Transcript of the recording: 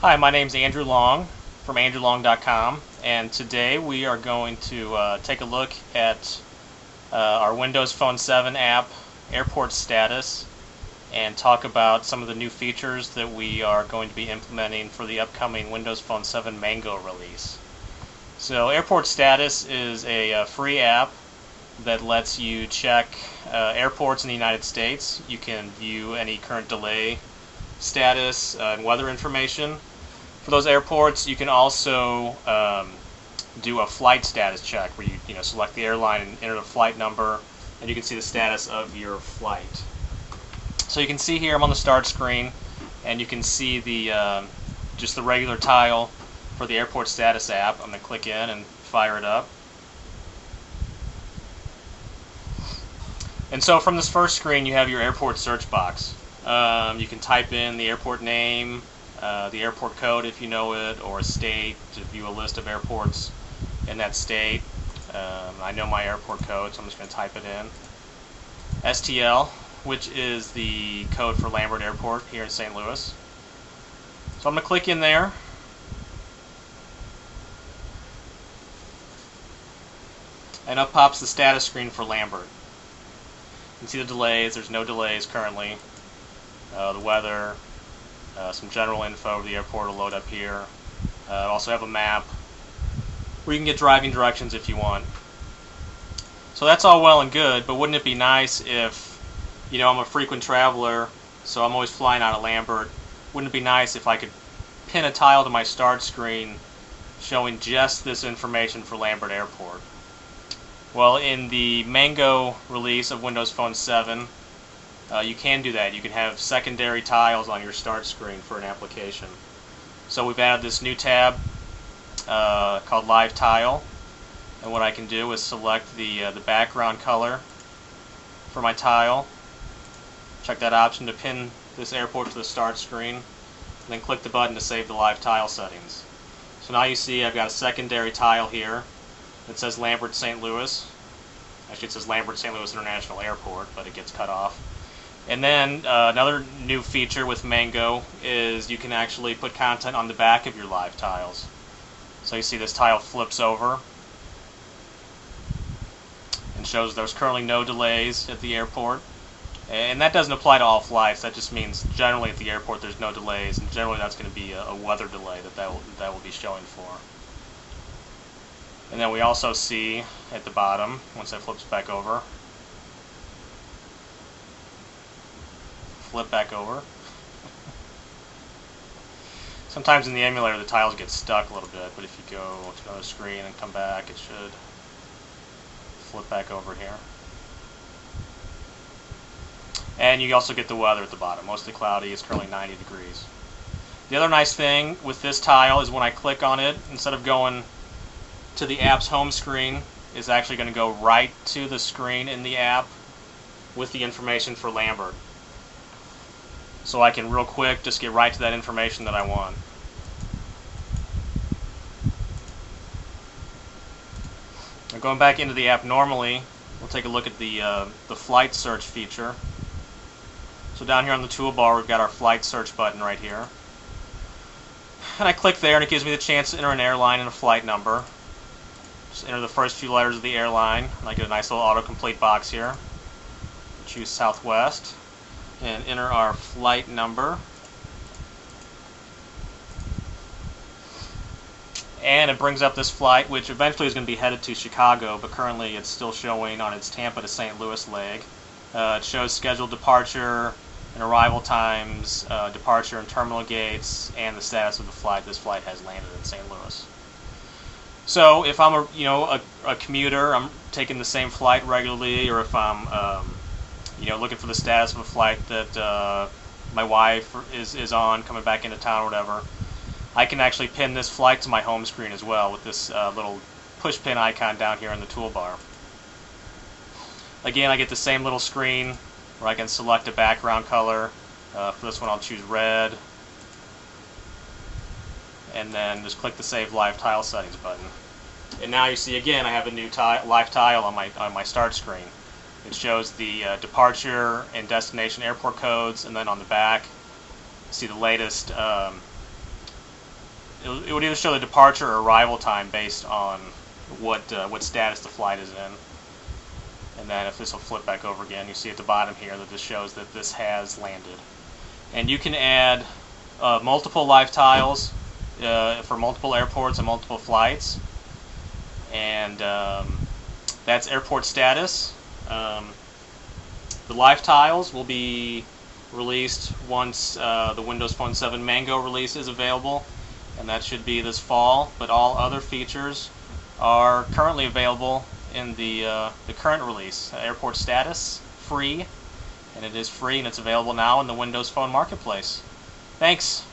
Hi, my name is Andrew Long from andrewlong.com, and today we are going to take a look at our Windows Phone 7 app airport status and talk about some of the new features that we are going to be implementing for the upcoming Windows Phone 7 Mango release. So airport status is a free app that lets you check airports in the United States. You can view any current delay status and weather information for those airports. You can also do a flight status check where you select the airline and enter the flight number, and you can see the status of your flight. So you can see here I'm on the start screen, and you can see the just the regular tile for the airport status app. I'm going to click in and fire it up. And so from this first screen you have your airport search box. You can type in the airport name, the airport code if you know it, or a state to view a list of airports in that state. I know my airport code, so I'm just going to type it in. STL, which is the code for Lambert Airport here in St. Louis. So I'm going to click in there. And up pops the status screen for Lambert. You can see the delays. There's no delays currently. The weather, some general info of the airport will load up here. Also have a map where you can get driving directions if you want. So that's all well and good, but wouldn't it be nice if, I'm a frequent traveler, so I'm always flying out of Lambert. Wouldn't it be nice if I could pin a tile to my start screen showing just this information for Lambert Airport? Well, in the Mango release of Windows Phone 7, you can do that. You can have secondary tiles on your start screen for an application. So we've added this new tab called Live Tile, and what I can do is select the background color for my tile, check that option to pin this airport to the start screen, and then click the button to save the live tile settings. So now you see I've got a secondary tile here that says Lambert St. Louis. Actually, it says Lambert St. Louis International Airport, but it gets cut off. And then another new feature with Mango is you can actually put content on the back of your live tiles. So you see this tile flips over and shows there's currently no delays at the airport. And that doesn't apply to all flights. That just means generally at the airport there's no delays, and generally that's going to be a weather delay that will be showing for. And then we also see at the bottom, once that flips back over, flip back over. Sometimes in the emulator the tiles get stuck a little bit, but if you go to another screen and come back, it should flip back over here. And you also get the weather at the bottom. Mostly cloudy. It's currently 90 degrees. The other nice thing with this tile is when I click on it, instead of going to the app's home screen, it's actually going to go right to the screen in the app with the information for Lambert. So I can real quick just get right to that information that I want. Now going back into the app normally, we'll take a look at the flight search feature. So down here on the toolbar we've got our flight search button right here. And I click there and it gives me the chance to enter an airline and a flight number. Just enter the first few letters of the airline, and I get a nice little autocomplete box here. Choose Southwest and enter our flight number. And it brings up this flight, which eventually is going to be headed to Chicago, but currently it's still showing on its Tampa to St. Louis leg. It shows scheduled departure and arrival times, departure and terminal gates, and the status of the flight. This flight has landed in St. Louis. So if I'm a commuter, I'm taking the same flight regularly, or if I'm looking for the status of a flight that my wife is on, coming back into town or whatever, I can actually pin this flight to my home screen as well with this little push pin icon down here in the toolbar. Again, I get the same little screen where I can select a background color. For this one I'll choose red, and then just click the Save Live Tile Settings button. And now you see again I have a new live tile on my start screen. It shows the departure and destination airport codes, and then on the back, see the latest it would either show the departure or arrival time based on what status the flight is in. And then if this will flip back over again, you see at the bottom here that this shows that this has landed. And you can add multiple live tiles for multiple airports and multiple flights. And that's airport status. The live tiles will be released once the Windows Phone 7 Mango release is available, and that should be this fall. But all other features are currently available in the current release. Airport status, free, and it is free, and it's available now in the Windows Phone Marketplace. Thanks.